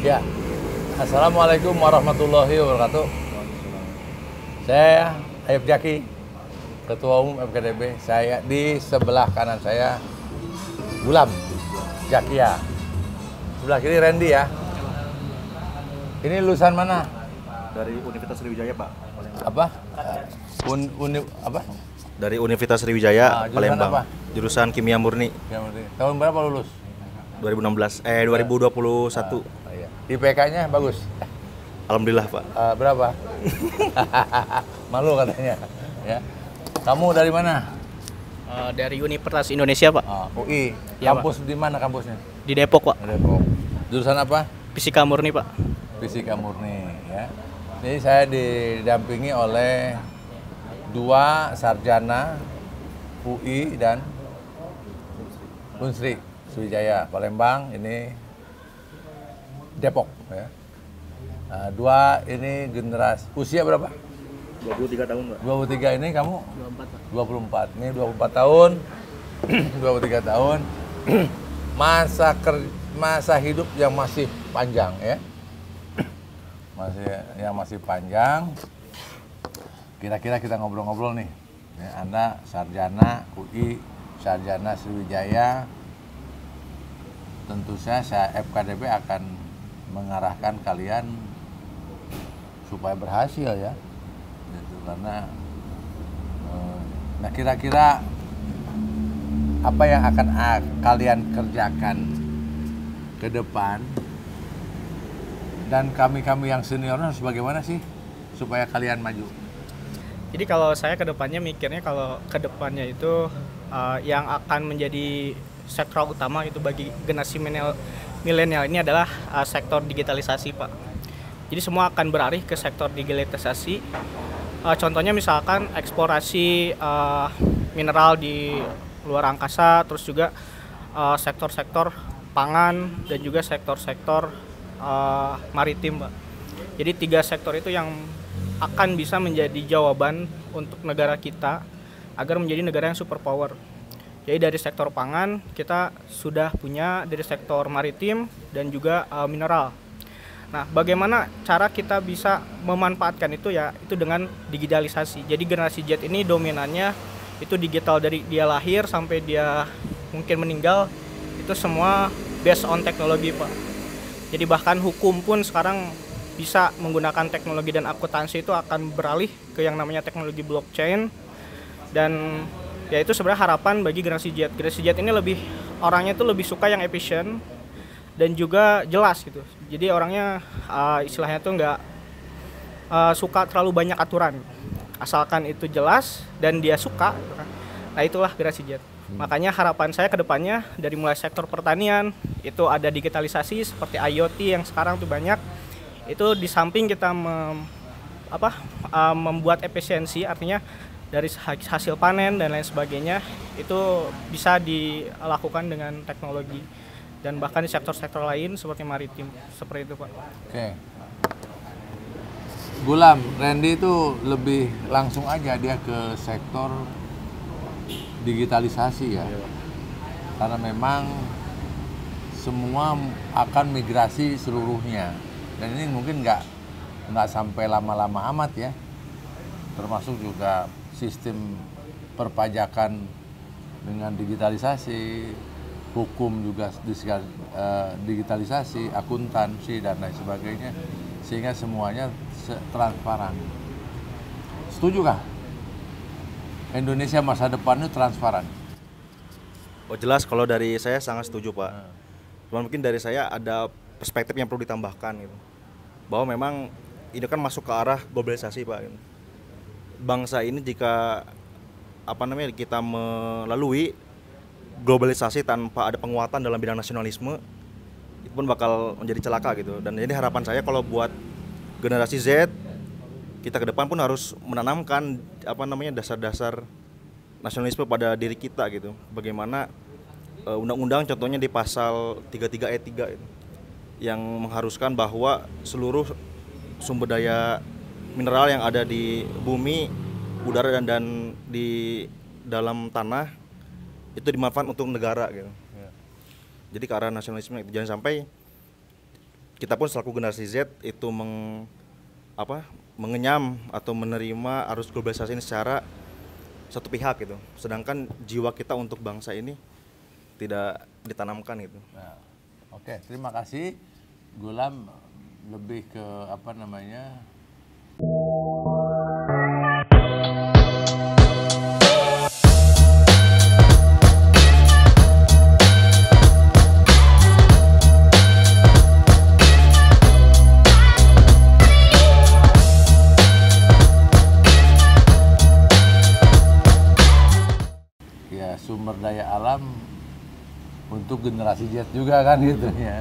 Ya, Assalamualaikum warahmatullahi wabarakatuh. Saya Ayub Jaki, Ketua Umum FKDB. Saya di sebelah kanan saya Gulam Jakia. Sebelah kiri Randy ya. Ini lulusan mana? Dari Universitas Sriwijaya, Pak. Apa? Apa? Dari Universitas Sriwijaya, Jurusan Palembang. apa? Jurusan Kimia Murni. Tahun berapa lulus? 2021. Iya. IPK-nya bagus. Alhamdulillah, Pak. Berapa? Malu katanya. Ya. Kamu dari mana? Dari Universitas Indonesia, Pak. UI. Ya, Kampus di mana kampusnya? Di Depok, Pak. Depok. Jurusan apa? Fisika murni, Pak. Fisika murni ya. Jadi saya didampingi oleh dua sarjana UI dan Unsri Sriwijaya Palembang, ini Depok ya. Nah, dua ini generasi usia berapa? 23 tahun, Pak. 23, ini kamu 24, Pak. 24. Ini 24 tahun. 23 tahun. Masa hidup yang masih panjang ya. Masih panjang. Kira-kira kita ngobrol-ngobrol nih. Ya, Anda sarjana UI, sarjana Sriwijaya. Tentu saya FKDB akan mengarahkan kalian supaya berhasil ya. Gitu, karena nah kira-kira apa yang akan kalian kerjakan ke depan, dan kami yang senior harus bagaimana sih supaya kalian maju? Jadi kalau saya ke depannya mikirnya, kalau ke depannya itu yang akan menjadi sektor utama itu bagi generasi milenial ini adalah sektor digitalisasi, Pak. Jadi semua akan beralih ke sektor digitalisasi. Contohnya misalkan eksplorasi mineral di luar angkasa, terus juga sektor-sektor pangan dan juga sektor-sektor maritim, Pak. Jadi 3 sektor itu yang akan bisa menjadi jawaban untuk negara kita agar menjadi negara yang superpower. Jadi dari sektor pangan kita sudah punya, dari sektor maritim dan juga mineral. Nah, bagaimana cara kita bisa memanfaatkan itu ya, itu dengan digitalisasi. Jadi generasi Z ini dominannya itu digital, dari dia lahir sampai dia mungkin meninggal itu semua based on teknologi, Pak. Jadi bahkan hukum pun sekarang bisa menggunakan teknologi, dan akuntansi itu akan beralih ke yang namanya teknologi blockchain. Dan ya itu sebenarnya harapan bagi generasi Z. Generasi Z ini orangnya itu lebih suka yang efisien dan juga jelas gitu. Jadi orangnya istilahnya tuh nggak suka terlalu banyak aturan. Asalkan itu jelas dan dia suka. Nah itulah generasi Z. Makanya harapan saya ke depannya dari mulai sektor pertanian itu ada digitalisasi seperti IoT yang sekarang tuh banyak. Itu di samping kita membuat efisiensi, artinya dari hasil panen dan lain sebagainya itu bisa dilakukan dengan teknologi, dan bahkan di sektor-sektor lain seperti maritim, seperti itu, Pak. Oke. Gulam, Randy itu lebih langsung aja dia ke sektor digitalisasi ya. Karena memang semua akan migrasi seluruhnya. Dan ini mungkin nggak sampai lama-lama amat ya. Termasuk juga sistem perpajakan dengan digitalisasi, hukum juga digitalisasi, akuntansi dan lain sebagainya, sehingga semuanya transparan. Setuju kah? Indonesia masa depan itu transparan. Oh, jelas, kalau dari saya sangat setuju, Pak. Cuman mungkin dari saya ada perspektif yang perlu ditambahkan gitu. Bahwa memang ini kan masuk ke arah globalisasi, Pak. Bangsa ini jika kita melalui globalisasi tanpa ada penguatan dalam bidang nasionalisme, itu pun bakal menjadi celaka gitu. Dan jadi harapan saya kalau buat generasi Z, kita ke depan pun harus menanamkan dasar-dasar nasionalisme pada diri kita gitu. Bagaimana undang-undang contohnya di pasal 33 ayat 3 itu, yang mengharuskan bahwa seluruh sumber daya mineral yang ada di bumi, udara dan di dalam tanah itu dimanfaatkan untuk negara gitu. Jadi ke arah nasionalisme, jangan sampai kita pun selaku generasi Z itu mengenyam atau menerima arus globalisasi ini secara satu pihak gitu. Sedangkan jiwa kita untuk bangsa ini tidak ditanamkan gitu. Nah, oke, terima kasih. Gulam lebih ke apa namanya? Ya, sumber daya alam untuk generasi Z juga kan gitu ya.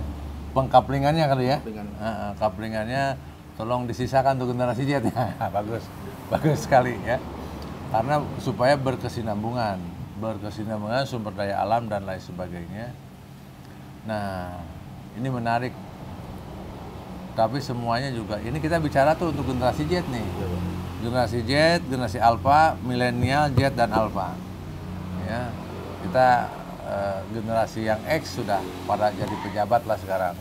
Pengkaplingannya kali ya. Kaplingannya tolong disisakan untuk generasi Z ya. Bagus sekali ya. Karena supaya berkesinambungan sumber daya alam dan lain sebagainya. Nah, ini menarik. Tapi semuanya juga ini kita bicara tuh untuk generasi Z nih. Generasi Z, generasi Alpha, milenial, Z dan Alpha. Ya, kita generasi yang X sudah pada jadi pejabat lah sekarang.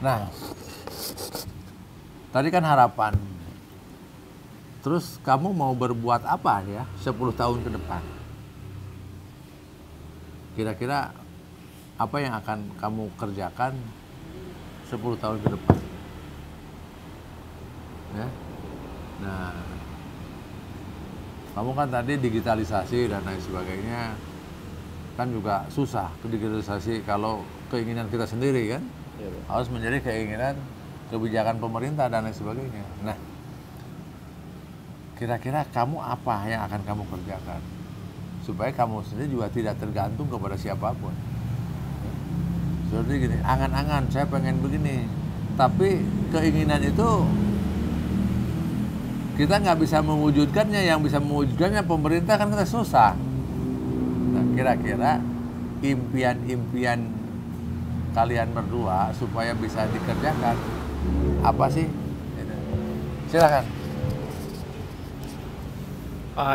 Nah, tadi kan harapan. Terus kamu mau berbuat apa ya 10 tahun ke depan? Kira-kira apa yang akan kamu kerjakan 10 tahun ke depan? Ya. Nah, kamu kan tadi digitalisasi dan lain sebagainya kan juga susah digitalisasi kalau keinginan kita sendiri kan harus menjadi keinginan kebijakan pemerintah dan lain sebagainya. Nah, kira-kira kamu apa yang akan kamu kerjakan supaya kamu sendiri juga tidak tergantung kepada siapapun. Seperti gini, angan-angan saya pengen begini, tapi keinginan itu kita nggak bisa mewujudkannya, yang bisa mewujudkannya pemerintah kan kita susah. Nah, kira-kira impian-impian kalian berdua supaya bisa dikerjakan apa sih? Silakan.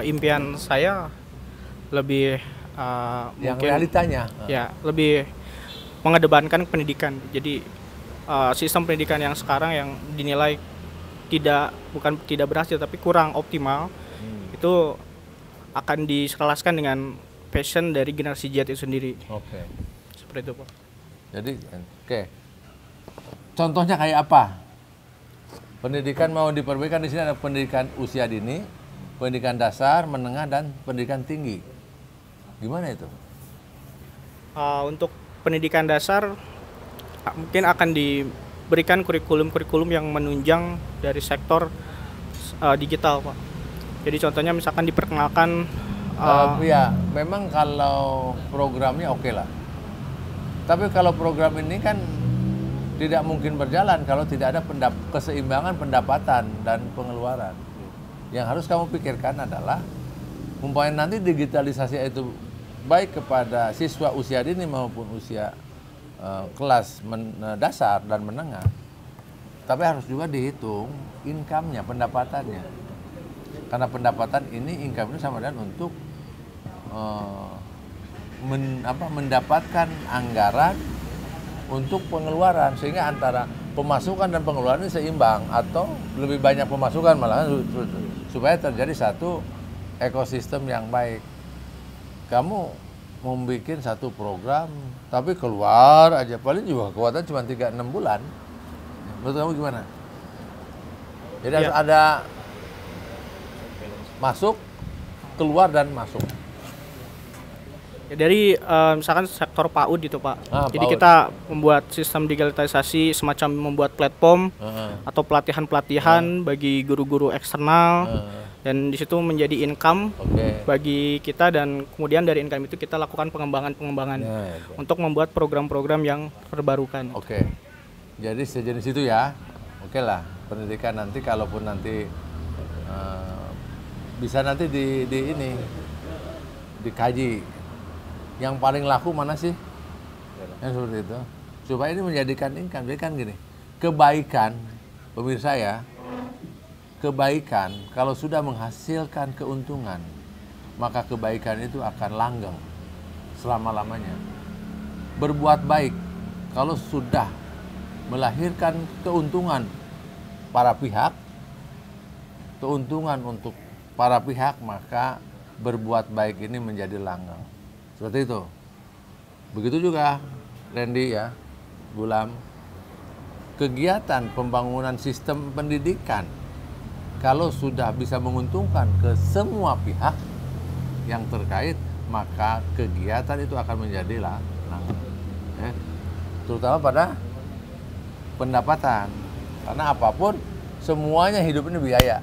Impian saya lebih Yang mungkin realitanya. ya lebih mengedepankan pendidikan. Jadi sistem pendidikan yang sekarang yang dinilai bukan tidak berhasil tapi kurang optimal, itu akan disekelaskan dengan passion dari generasi Z itu sendiri. Oke. Seperti itu, Pak. Jadi, oke. Contohnya kayak apa? Pendidikan mau diperbaikan di sini ada pendidikan usia dini, pendidikan dasar, menengah dan pendidikan tinggi. Gimana itu? Untuk pendidikan dasar mungkin akan diberikan kurikulum-kurikulum yang menunjang dari sektor digital, Pak. Jadi contohnya misalkan diperkenalkan ya, memang kalau programnya oke lah. Tapi kalau program ini kan tidak mungkin berjalan kalau tidak ada keseimbangan pendapatan dan pengeluaran. Yang harus kamu pikirkan adalah umpamanya nanti digitalisasi itu baik kepada siswa usia dini maupun usia kelas dasar dan menengah. Tapi harus juga dihitung income-nya, pendapatannya. Karena pendapatan ini, income itu sama dengan untuk mendapatkan anggaran untuk pengeluaran, sehingga antara pemasukan dan pengeluaran ini seimbang atau lebih banyak pemasukan malah, supaya terjadi satu ekosistem yang baik. Kamu membuat satu program tapi keluar aja paling juga kekuatan cuma 3-6 bulan. Menurut kamu gimana? Jadi harus ada masuk, keluar dan masuk. Dari misalkan sektor PAUD gitu, Pak. Jadi PAUD. kita membuat sistem digitalisasi semacam membuat platform atau pelatihan-pelatihan bagi guru-guru eksternal, dan di situ menjadi income bagi kita, dan kemudian dari income itu kita lakukan pengembangan untuk membuat program-program yang terbarukan. Jadi sejenis itu ya. Oke lah, pendidikan nanti kalaupun nanti bisa nanti dikaji. Yang paling laku mana sih? Yang seperti itu. Supaya ini menjadikan income. Jadi kan gini, kebaikan, pemirsa ya, kebaikan kalau sudah menghasilkan keuntungan, maka kebaikan itu akan langgeng selama-lamanya. Berbuat baik kalau sudah melahirkan keuntungan para pihak, keuntungan untuk para pihak, maka berbuat baik ini menjadi langgeng. Seperti itu. Begitu juga Randy ya, Gulam, kegiatan pembangunan sistem pendidikan kalau sudah bisa menguntungkan ke semua pihak yang terkait, maka kegiatan itu akan menjadi langgeng. Ya. Terutama pada pendapatan, karena apapun semuanya hidup ini biaya.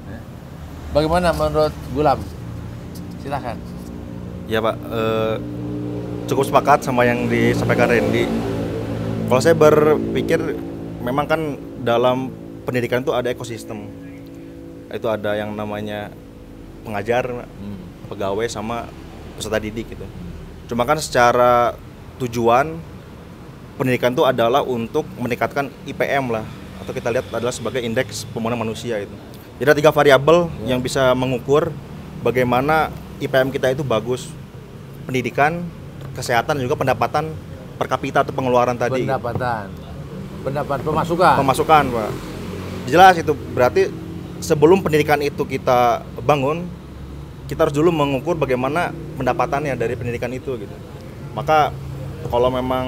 Ya. Bagaimana menurut Gulam? Silahkan. Ya Pak, cukup sepakat sama yang disampaikan Randy. Kalau saya berpikir memang kan dalam pendidikan itu ada ekosistem. Itu ada yang namanya pengajar, pegawai sama peserta didik gitu. Cuma kan secara tujuan pendidikan itu adalah untuk meningkatkan IPM lah, atau kita lihat adalah sebagai indeks pembangunan manusia itu. Jadi ada 3 variabel yang bisa mengukur bagaimana IPM kita itu bagus. Pendidikan, kesehatan, dan juga pendapatan per kapita atau pengeluaran tadi. Pendapat pemasukan, Pak. Jelas itu berarti sebelum pendidikan itu kita bangun, kita harus dulu mengukur bagaimana pendapatannya dari pendidikan itu gitu. Maka kalau memang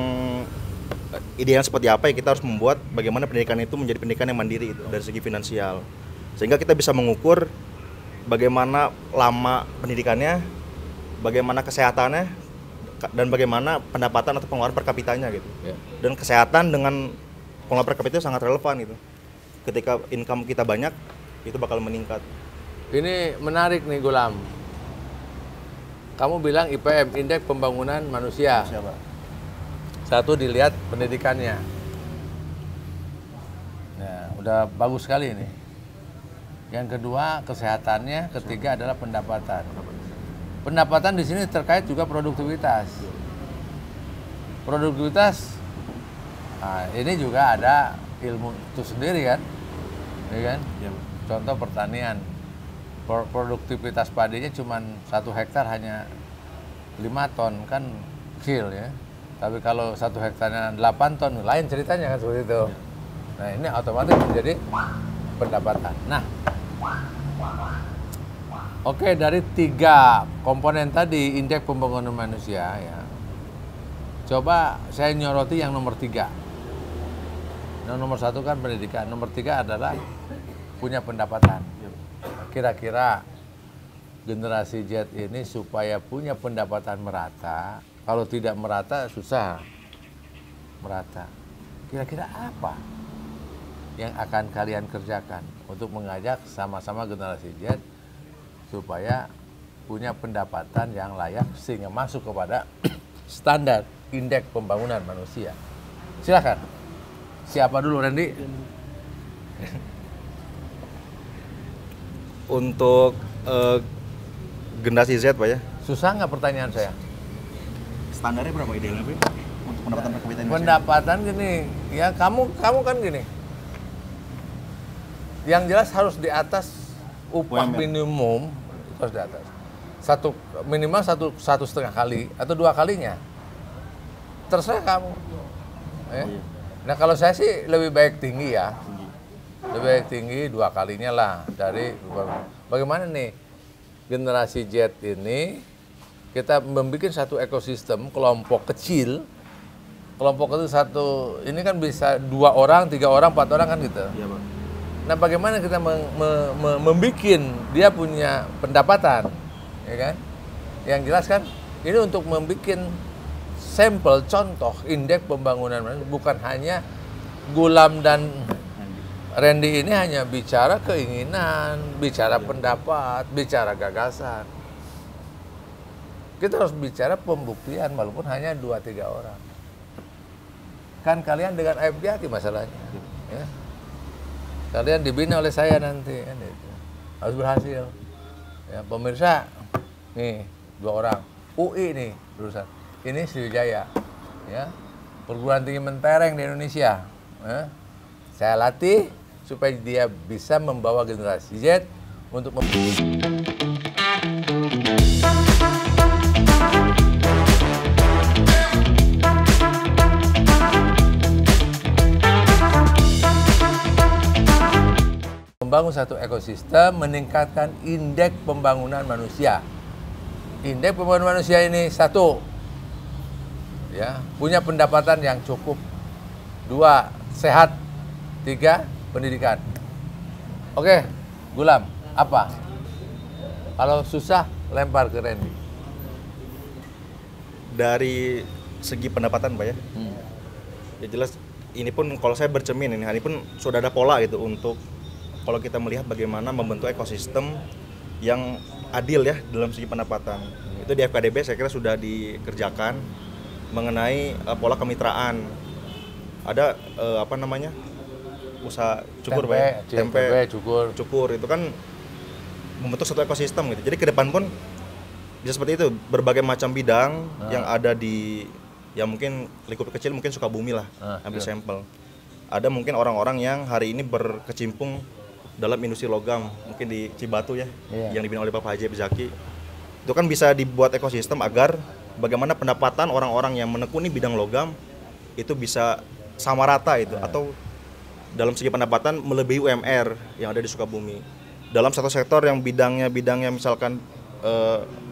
idealnya seperti apa, ya kita harus membuat bagaimana pendidikan itu menjadi pendidikan yang mandiri itu dari segi finansial. Sehingga kita bisa mengukur bagaimana lama pendidikannya, bagaimana kesehatannya, dan bagaimana pendapatan atau pengeluaran per kapitanya gitu. Yeah. Dan kesehatan dengan pengeluaran per kapita sangat relevan gitu. Ketika income kita banyak, itu bakal meningkat. Ini menarik nih Gulam. Kamu bilang IPM, Indeks Pembangunan Manusia. Siapa? Satu dilihat pendidikannya. Nah, udah bagus sekali ini. Yang kedua kesehatannya, ketiga adalah pendapatan. Pendapatan di sini terkait juga produktivitas. Produktivitas, nah ini juga ada ilmu itu sendiri kan, ya kan? Ya. Contoh pertanian, produktivitas padinya cuma 1 hektar hanya 5 ton kan kecil ya. Tapi kalau 1 hektarnya 8 ton, lain ceritanya kan seperti itu. Nah ini otomatis menjadi pendapatan. Nah, oke, dari 3 komponen tadi indeks pembangunan manusia ya. Coba saya nyoroti yang nomor 3. Nah, nomor 1 kan pendidikan, nomor 3 adalah punya pendapatan. Kira-kira generasi Z ini supaya punya pendapatan merata, kalau tidak merata susah merata. Kira-kira apa yang akan kalian kerjakan untuk mengajak sama-sama generasi Z supaya punya pendapatan yang layak sehingga masuk kepada standar indeks pembangunan manusia? Silakan. Siapa dulu, Randy? Untuk generasi Z, Pak ya. Susah nggak pertanyaan saya? Standarnya berapa idealnya, Pak? Untuk pendapatan per kapita Indonesia? Pendapatan gini, ya kamu kan gini. Yang jelas harus di atas upah minimum, itu harus di atas. Minimal satu setengah kali atau 2 kalinya. Terserah kamu. Ya. Nah kalau saya sih lebih baik tinggi ya. Lebih baik tinggi 2 kalinya lah dari. Bagaimana nih generasi Z ini kita membuat satu ekosistem kelompok kecil. Kelompok itu ini kan bisa 2 orang, 3 orang, 4 orang kan gitu. Iya, Pak. Nah bagaimana kita membuat dia punya pendapatan, ya kan? Yang jelas kan ini untuk membuat sampel contoh indeks pembangunan, bukan hanya Gulam dan Randy ini hanya bicara keinginan, bicara pendapat, bicara gagasan. Kita harus bicara pembuktian walaupun hanya 2-3 orang. Kan kalian dengan FDIT masalahnya. Ya. Kalian dibina oleh saya nanti kan itu. Harus berhasil. Ya, pemirsa, nih 2 orang. UI nih lulusan. Ini Sriwijaya. Ya. Perguruan tinggi mentereng di Indonesia. Ya. Saya latih supaya dia bisa membawa generasi Z untuk membangun satu ekosistem, meningkatkan indeks pembangunan manusia. Indeks pembangunan manusia ini satu, ya, punya pendapatan yang cukup. Dua, sehat. Tiga, pendidikan. Oke, Gulam, apa? Kalau susah, lempar ke Randy. Dari segi pendapatan Pak ya, ya jelas ini pun kalau saya bercermin ini pun sudah ada pola gitu untuk kalau kita melihat bagaimana membentuk ekosistem yang adil ya dalam segi pendapatan. Itu di FKDB saya kira sudah dikerjakan mengenai pola kemitraan. Ada apa namanya? Usaha cukur Pak ya? Tempe, cukur itu kan membentuk satu ekosistem gitu. Jadi ke depan pun bisa seperti itu, berbagai macam bidang yang ada di ya mungkin lingkup kecil mungkin Sukabumi lah, ambil sampel. Ada mungkin orang-orang yang hari ini berkecimpung dalam industri logam, mungkin di Cibatu ya, yang dibina oleh Bapak Haji Zaki. Itu kan bisa dibuat ekosistem agar bagaimana pendapatan orang-orang yang menekuni bidang logam itu bisa sama rata itu, atau dalam segi pendapatan melebihi UMR yang ada di Sukabumi. Dalam satu sektor yang bidangnya misalkan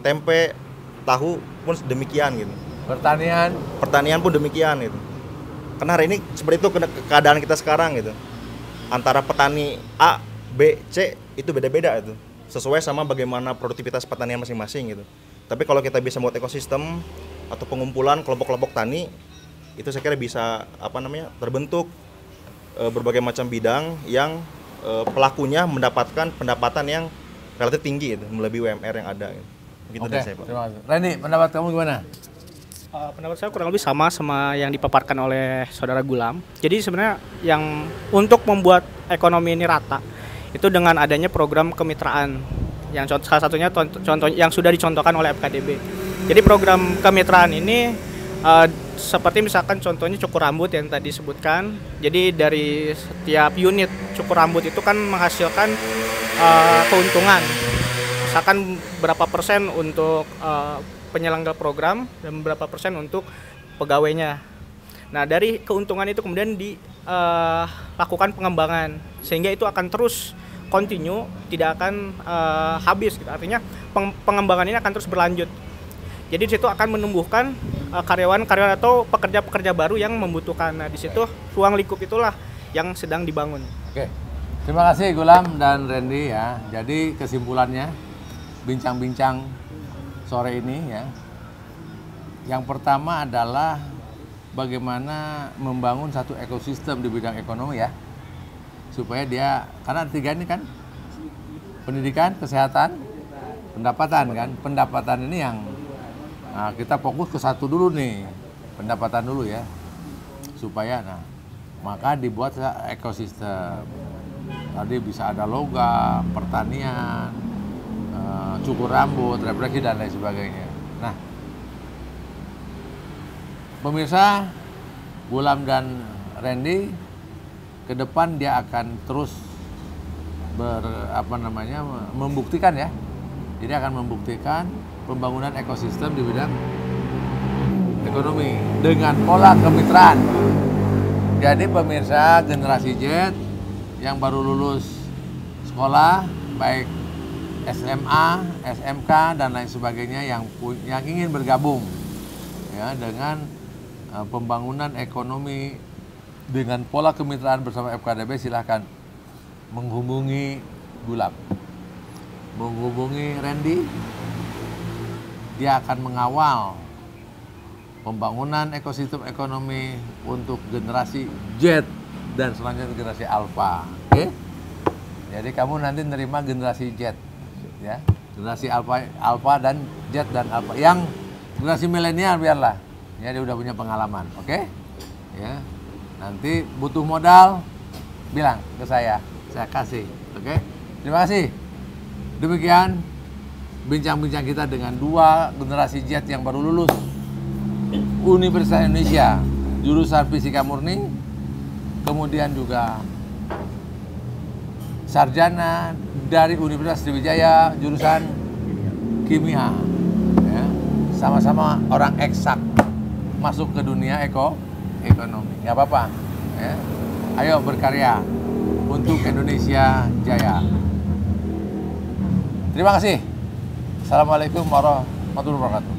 tempe, tahu pun demikian gitu. Pertanian pun demikian gitu. Karena hari ini seperti itu keadaan kita sekarang gitu. Antara petani A, B, C itu beda-beda itu. Sesuai sama bagaimana produktivitas pertanian masing-masing gitu. Tapi kalau kita bisa buat ekosistem atau pengumpulan kelompok-kelompok tani, itu saya kira bisa terbentuk berbagai macam bidang yang pelakunya mendapatkan pendapatan yang relatif tinggi gitu, melebihi UMR yang ada gitu. Begitu dari saya, Pak. Terima kasih. Randy, pendapat kamu gimana? Pendapat saya kurang lebih sama yang dipaparkan oleh saudara Gulam. Jadi sebenarnya yang untuk membuat ekonomi ini rata itu dengan adanya program kemitraan yang salah satunya contoh yang sudah dicontohkan oleh FKDB. Jadi program kemitraan ini seperti misalkan contohnya cukur rambut yang tadi disebutkan. Jadi dari setiap unit cukur rambut itu kan menghasilkan keuntungan. Misalkan berapa persen untuk penyelenggara program dan berapa persen untuk pegawainya. Nah, dari keuntungan itu kemudian dilakukan pengembangan sehingga itu akan terus continue, tidak akan habis gitu. Artinya pengembangan ini akan terus berlanjut. Jadi di situ akan menumbuhkan karyawan-karyawan atau pekerja-pekerja baru yang membutuhkan. Nah, di situ ruang lingkup itulah yang sedang dibangun. Oke. Terima kasih Gulam dan Randy ya. Jadi kesimpulannya bincang-bincang sore ini ya. Yang pertama adalah bagaimana membangun satu ekosistem di bidang ekonomi ya. Supaya dia, karena tiga ini kan pendidikan, kesehatan, pendapatan kan. Pendapatan ini yang kita fokus ke satu dulu nih. Pendapatan dulu ya. Supaya maka dibuat ekosistem. Tadi bisa ada logam, pertanian, cukur rambut, refleksi dan lain sebagainya. Nah, pemirsa, Gulam dan Randy ke depan dia akan terus membuktikan ya. Jadi akan membuktikan pembangunan ekosistem di bidang ekonomi dengan pola kemitraan. Jadi pemirsa generasi Z yang baru lulus sekolah baik SMA, SMK dan lain sebagainya yang ingin bergabung ya dengan pembangunan ekonomi dengan pola kemitraan bersama FKDB, silahkan menghubungi Gulam, menghubungi Randy. Dia akan mengawal pembangunan ekosistem ekonomi untuk generasi Z dan selanjutnya generasi Alpha. Oke? Jadi kamu nanti nerima generasi Z. Ya, generasi alpha dan Z dan alpha. Yang generasi milenial biarlah, ya dia udah punya pengalaman, oke? Ya, nanti butuh modal, bilang ke saya kasih, oke? Terima kasih. Demikian bincang-bincang kita dengan dua generasi Z yang baru lulus Universitas Indonesia, jurusan Fisika Murni, kemudian juga sarjana dari Universitas Sriwijaya jurusan kimia ya. Sama-sama orang eksak masuk ke dunia ekonomi, nggak apa-apa ya. Ayo berkarya untuk Indonesia Jaya. Terima kasih. Assalamualaikum warahmatullahi wabarakatuh.